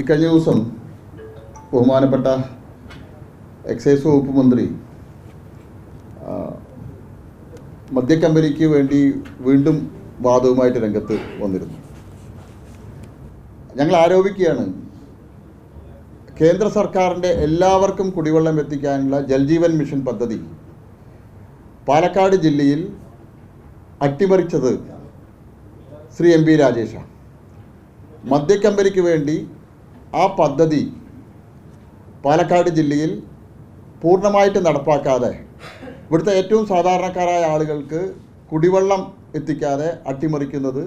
ഇക്കഴിഞ്ഞ ദിവസം ബഹുമാനപ്പെട്ട എക്സൈസ് വകുപ്പ് മന്ത്രി മദ്യക്കമ്പനിക്ക് വേണ്ടി വീണ്ടും വാദവുമായിട്ട് രംഗത്ത് വന്നിരുന്നു. ഞങ്ങൾ ആരോപിക്കുകയാണ്, കേന്ദ്ര സർക്കാരിൻ്റെ എല്ലാവർക്കും കുടിവെള്ളം എത്തിക്കാനുള്ള ജൽജീവൻ മിഷൻ പദ്ധതി പാലക്കാട് ജില്ലയിൽ അട്ടിമറിച്ചത് ശ്രീ എം പി രാജേഷാണ്. മദ്യക്കമ്പനിക്ക് വേണ്ടി ആ പദ്ധതി പാലക്കാട് ജില്ലയിൽ പൂർണ്ണമായിട്ട് നടപ്പാക്കാതെ ഇവിടുത്തെ ഏറ്റവും സാധാരണക്കാരായ ആളുകൾക്ക് കുടിവെള്ളം എത്തിക്കാതെ അട്ടിമറിക്കുന്നത്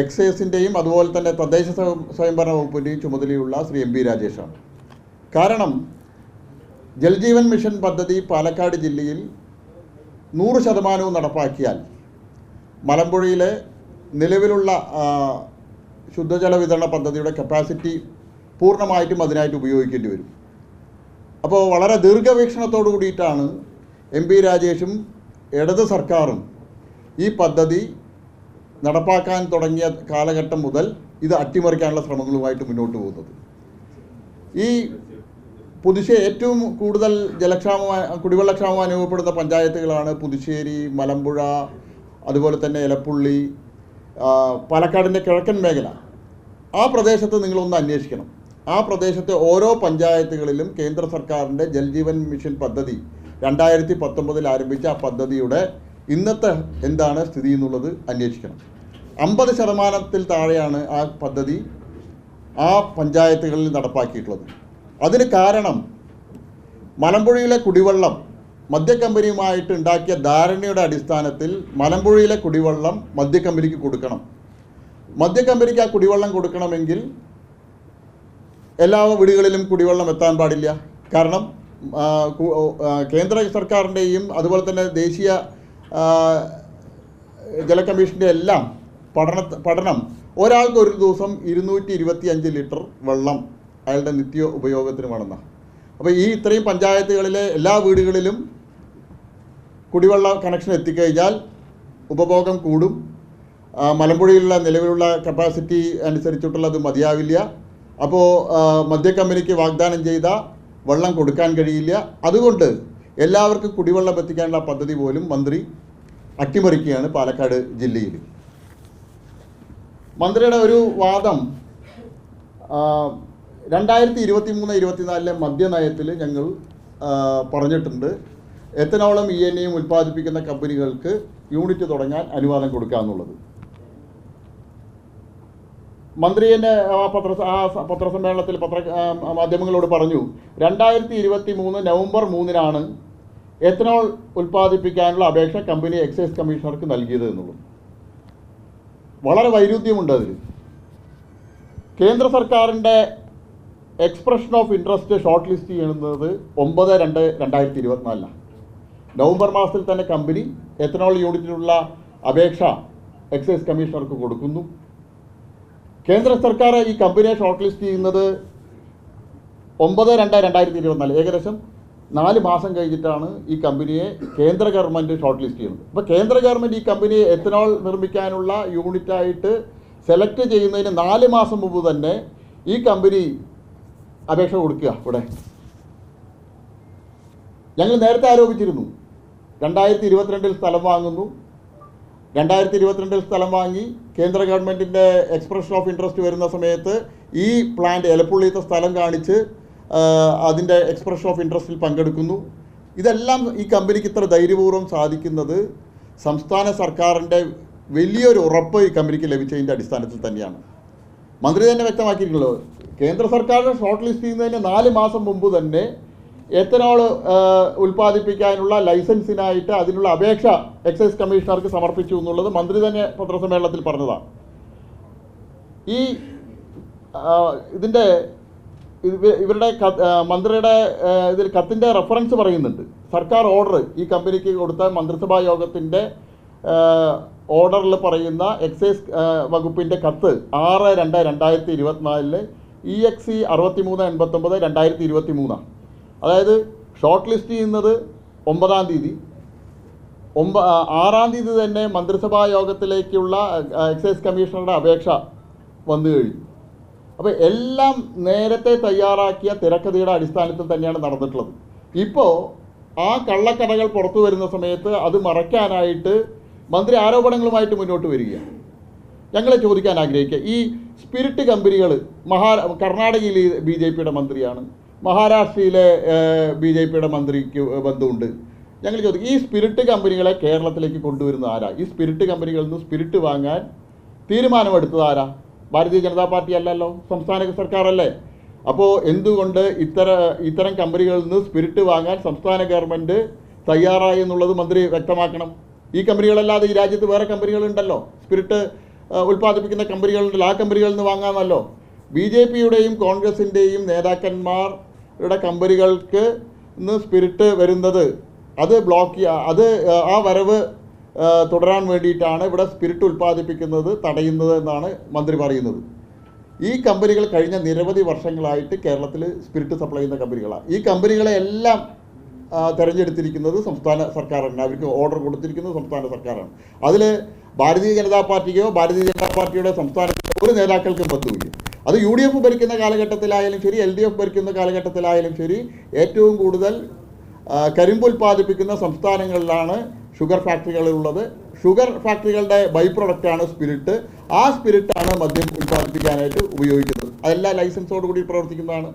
എക്സൈസിൻ്റെയും അതുപോലെ തന്നെ തദ്ദേശ സ്വയംഭരണ വകുപ്പിൻ്റെയും ചുമതലയുള്ള ശ്രീ എം പി രാജേഷാണ്. കാരണം ജൽജീവൻ മിഷൻ പദ്ധതി പാലക്കാട് ജില്ലയിൽ 100% നടപ്പാക്കിയാൽ മലമ്പുഴയിലെ നിലവിലുള്ള ശുദ്ധജല വിതരണ പദ്ധതിയുടെ കപ്പാസിറ്റി പൂർണ്ണമായിട്ടും അതിനായിട്ട് ഉപയോഗിക്കേണ്ടി വരും. അപ്പോൾ വളരെ ദീർഘവീക്ഷണത്തോടു കൂടിയിട്ടാണ് എം പി രാജേഷും ഇടത് സർക്കാരും ഈ പദ്ധതി നടപ്പാക്കാൻ തുടങ്ങിയ കാലഘട്ടം മുതൽ ഇത് അട്ടിമറിക്കാനുള്ള ശ്രമങ്ങളുമായിട്ട് മുന്നോട്ട് പോകുന്നത്. ഈ പുതുശ്ശേരി ഏറ്റവും കൂടുതൽ കുടിവെള്ളക്ഷാമം അനുഭവപ്പെടുന്ന പഞ്ചായത്തുകളാണ് പുതുശ്ശേരി, മലമ്പുഴ, അതുപോലെ തന്നെ എലപ്പുള്ളി, പാലക്കാടിൻ്റെ കിഴക്കൻ മേഖല. ആ പ്രദേശത്ത് നിങ്ങളൊന്ന് അന്വേഷിക്കണം. ആ പ്രദേശത്തെ ഓരോ പഞ്ചായത്തുകളിലും കേന്ദ്ര സർക്കാരിൻ്റെ ജൽജീവൻ മിഷൻ പദ്ധതി 2019 ആരംഭിച്ച ആ പദ്ധതിയുടെ ഇന്നത്തെ എന്താണ് സ്ഥിതി എന്നുള്ളത് അന്വേഷിക്കണം. 50% താഴെയാണ് ആ പദ്ധതി ആ പഞ്ചായത്തുകളിൽ നടപ്പാക്കിയിട്ടുള്ളത്. അതിന് കാരണം മലമ്പുഴയിലെ കുടിവെള്ളം മദ്യക്കമ്പനിയുമായിട്ട് ഉണ്ടാക്കിയ ധാരണയുടെ അടിസ്ഥാനത്തിൽ മലമ്പുഴയിലെ കുടിവെള്ളം മദ്യക്കമ്പനിക്ക് കൊടുക്കണം. മദ്യക്കമ്പനിക്ക് ആ കുടിവെള്ളം കൊടുക്കണമെങ്കിൽ എല്ലാ വീടുകളിലും കുടിവെള്ളം എത്താൻ പാടില്ല. കാരണം കേന്ദ്ര സർക്കാരിൻ്റെയും അതുപോലെ തന്നെ ദേശീയ ജല കമ്മീഷൻ്റെ എല്ലാം പഠനം ഒരാൾക്ക് ഒരു ദിവസം 225 ലിറ്റർ വെള്ളം അയാളുടെ നിത്യ ഉപയോഗത്തിന് വേണമെന്നാണ്. അപ്പോൾ ഈ ഇത്രയും പഞ്ചായത്തുകളിലെ എല്ലാ വീടുകളിലും കുടിവെള്ള കണക്ഷൻ എത്തിക്കഴിഞ്ഞാൽ ഉപഭോഗം കൂടും. മലമ്പുഴയിലുള്ള നിലവിലുള്ള കപ്പാസിറ്റി അനുസരിച്ചിട്ടുള്ളത് മതിയാവില്ല. അപ്പോൾ മദ്യക്കമ്പനിക്ക് വാഗ്ദാനം ചെയ്ത വെള്ളം കൊടുക്കാൻ കഴിയില്ല. അതുകൊണ്ട് എല്ലാവർക്കും കുടിവെള്ളം എത്തിക്കാനുള്ള പദ്ധതി പോലും മന്ത്രി അട്ടിമറിക്കുകയാണ് പാലക്കാട് ജില്ലയിൽ. മന്ത്രിയുടെ ഒരു വാദം 2023-24 മദ്യനയത്തിൽ ഞങ്ങൾ പറഞ്ഞിട്ടുണ്ട്, എത്തനോളും ENAയും ഉൽപ്പാദിപ്പിക്കുന്ന കമ്പനികൾക്ക് യൂണിറ്റ് തുടങ്ങാൻ അനുവാദം കൊടുക്കുക എന്നുള്ളത്. മന്ത്രി തന്നെ പത്രസമ്മേളനത്തിൽ മാധ്യമങ്ങളോട് പറഞ്ഞു, 2023 നവംബർ 3 എത്തനോൾ ഉൽപ്പാദിപ്പിക്കാനുള്ള അപേക്ഷ കമ്പനി എക്സൈസ് കമ്മീഷണർക്ക് നൽകിയത് എന്നുള്ളത്. വളരെ വൈരുദ്ധ്യമുണ്ട് അതിൽ. കേന്ദ്ര സർക്കാരിൻ്റെ expression of interest short list ചെയ്യുന്നത് 9/2/2024 നവംബർ മാസത്തിൽ തന്നെ കമ്പനി എത്തനോൾ യൂണിറ്റിനുള്ള അപേക്ഷ എക്സൈസ് കമ്മീഷണർക്ക് കൊടുക്കുന്നു. കേന്ദ്ര സർക്കാർ ഈ കമ്പനിയെ ഷോർട്ട് ലിസ്റ്റ് ചെയ്യുന്നത് 9/2/2024, ഏകദേശം 4 മാസം കഴിഞ്ഞിട്ടാണ് ഈ കമ്പനിയെ കേന്ദ്ര ഗവൺമെൻറ് ഷോർട്ട് ലിസ്റ്റ് ചെയ്യുന്നത്. അപ്പോൾ കേന്ദ്ര ഗവൺമെൻറ് ഈ കമ്പനിയെ എത്തനോൾ നിർമ്മിക്കാനുള്ള യൂണിറ്റായിട്ട് സെലക്ട് ചെയ്യുന്നതിന് 4 മാസം മുമ്പ് തന്നെ ഈ കമ്പനി അപേക്ഷ കൊടുക്കുക. ഇവിടെ ഞങ്ങൾ നേരത്തെ ആരോപിച്ചിരുന്നു, 2022 സ്ഥലം വാങ്ങുന്നു. 2022 സ്ഥലം വാങ്ങി കേന്ദ്ര ഗവൺമെൻറ്റിൻ്റെ എക്സ്പ്രഷൻ ഓഫ് ഇൻട്രസ്റ്റ് വരുന്ന സമയത്ത് ഈ പ്ലാന്റ് എലപ്പുള്ളിയത്തെ സ്ഥലം കാണിച്ച് അതിൻ്റെ എക്സ്പ്രഷൻ ഓഫ് ഇൻട്രസ്റ്റിൽ പങ്കെടുക്കുന്നു. ഇതെല്ലാം ഈ കമ്പനിക്ക് ഇത്ര ധൈര്യപൂർവ്വം സാധിക്കുന്നത് സംസ്ഥാന സർക്കാരിൻ്റെ വലിയൊരു ഉറപ്പ് ഈ കമ്പനിക്ക് ലഭിച്ചതിൻ്റെ അടിസ്ഥാനത്തിൽ തന്നെയാണ്. മന്ത്രി തന്നെ വ്യക്തമാക്കിയിട്ടുള്ളത്, കേന്ദ്ര സർക്കാരിൻ്റെ ഷോർട്ട് ലിസ്റ്റ് ചെയ്യുന്നതിന് 4 മാസം മുമ്പ് തന്നെ എത്തനോൾ ഉൽപ്പാദിപ്പിക്കാനുള്ള ലൈസൻസിനായിട്ട് അതിനുള്ള അപേക്ഷ എക്സൈസ് കമ്മീഷണർക്ക് സമർപ്പിച്ചു എന്നുള്ളത് മന്ത്രി തന്നെ പത്രസമ്മേളനത്തിൽ പറഞ്ഞതാണ്. ഈ ഇതിൻ്റെ ഇവരുടെ മന്ത്രിയുടെ ഇതിൽ കത്തിൻ്റെ റെഫറൻസ് പറയുന്നുണ്ട്. സർക്കാർ ഓർഡർ ഈ കമ്പനിക്ക് കൊടുത്ത മന്ത്രിസഭാ യോഗത്തിൻ്റെ ഓർഡറിൽ പറയുന്ന എക്സൈസ് വകുപ്പിൻ്റെ കത്ത് 6/2/2024 EXC 6389/2023. അതായത് ഷോർട്ട് ലിസ്റ്റ് ചെയ്യുന്നത് 9-ാം തീയതി, 6-ാം തീയതി തന്നെ മന്ത്രിസഭാ യോഗത്തിലേക്കുള്ള എക്സൈസ് കമ്മീഷണറുടെ അപേക്ഷ വന്നു കഴിഞ്ഞു. അപ്പോൾ എല്ലാം നേരത്തെ തയ്യാറാക്കിയ തിരക്കഥയുടെ അടിസ്ഥാനത്തിൽ തന്നെയാണ് നടന്നിട്ടുള്ളത്. ഇപ്പോൾ ആ കള്ളക്കടകൾ പുറത്തു വരുന്ന സമയത്ത് അത് മറയ്ക്കാനായിട്ട് മന്ത്രി ആരോപണങ്ങളുമായിട്ട് മുന്നോട്ട് വരികയാണ്. ഞങ്ങളെ ചോദിക്കാൻ ആഗ്രഹിക്കുക, ഈ സ്പിരിറ്റ് കമ്പനികൾ കർണാടകയിൽ BJPയുടെ മന്ത്രിയാണ്, മഹാരാഷ്ട്രയിലെ BJPയുടെ മന്ത്രിക്ക് ബന്ധമുണ്ട്. ഞങ്ങൾ ചോദിക്കും, ഈ സ്പിരിറ്റ് കമ്പനികളെ കേരളത്തിലേക്ക് കൊണ്ടുവരുന്ന ആരാ? ഈ സ്പിരിറ്റ് കമ്പനികളിൽ നിന്ന് സ്പിരിറ്റ് വാങ്ങാൻ തീരുമാനമെടുത്തത് ആരാ? ഭാരതീയ ജനതാ പാർട്ടി അല്ലല്ലോ, സംസ്ഥാന സർക്കാരല്ലേ. അപ്പോൾ എന്തുകൊണ്ട് ഇത്തരം കമ്പനികളിൽ നിന്ന് സ്പിരിറ്റ് വാങ്ങാൻ സംസ്ഥാന ഗവൺമെൻറ് തയ്യാറായി എന്നുള്ളത് മന്ത്രി വ്യക്തമാക്കണം. ഈ കമ്പനികളല്ലാതെ ഈ രാജ്യത്ത് വേറെ കമ്പനികളുണ്ടല്ലോ, സ്പിരിറ്റ് ഉൽപ്പാദിപ്പിക്കുന്ന കമ്പനികളുണ്ടല്ലോ, ആ കമ്പനികളിൽ നിന്ന് വാങ്ങാമല്ലോ. BJPയുടെയും കോൺഗ്രസിൻ്റെയും നേതാക്കന്മാരുടെ കമ്പനികൾക്ക് നിന്ന് സ്പിരിറ്റ് വരുന്നത് അത് ബ്ലോക്ക് ചെയ്യുക, അത് ആ വരവ് തുടരാൻ വേണ്ടിയിട്ടാണ് ഇവിടെ സ്പിരിറ്റ് ഉൽപ്പാദിപ്പിക്കുന്നത് തടയുന്നത് എന്നാണ് മന്ത്രി പറയുന്നത്. ഈ കമ്പനികൾ കഴിഞ്ഞ നിരവധി വർഷങ്ങളായിട്ട് കേരളത്തിൽ സ്പിരിറ്റ് സപ്ലൈ ചെയ്യുന്ന കമ്പനികളാണ്. ഈ കമ്പനികളെ എല്ലാം തിരഞ്ഞെടുത്തിരിക്കുന്നത് സംസ്ഥാന സർക്കാരാണ്, അവർക്ക് ഓർഡർ കൊടുത്തിരിക്കുന്നത് സംസ്ഥാന സർക്കാരാണ്. അതിൽ ഭാരതീയ ജനതാ പാർട്ടിക്കോ ഭാരതീയ ജനതാ പാർട്ടിയുടെ സംസ്ഥാനത്തിലെ ഒരു നേതാക്കൾക്കും ബന്ധമില്ല. അത് UDF ഭരിക്കുന്ന കാലഘട്ടത്തിലായാലും ശരി, LDF ഭരിക്കുന്ന കാലഘട്ടത്തിലായാലും ശരി, ഏറ്റവും കൂടുതൽ കരിമ്പ് ഉൽപ്പാദിപ്പിക്കുന്ന സംസ്ഥാനങ്ങളിലാണ് ഷുഗർ ഫാക്ടറികളുള്ളത്. ഷുഗർ ഫാക്ടറികളുടെ ബൈ പ്രൊഡക്റ്റാണ് സ്പിരിറ്റ്. ആ സ്പിരിറ്റാണ് മദ്യം ഉൽപ്പാദിപ്പിക്കാനായിട്ട് ഉപയോഗിക്കുന്നത്. അതെല്ലാം ലൈസൻസോട് കൂടി പ്രവർത്തിക്കുന്നതാണ്.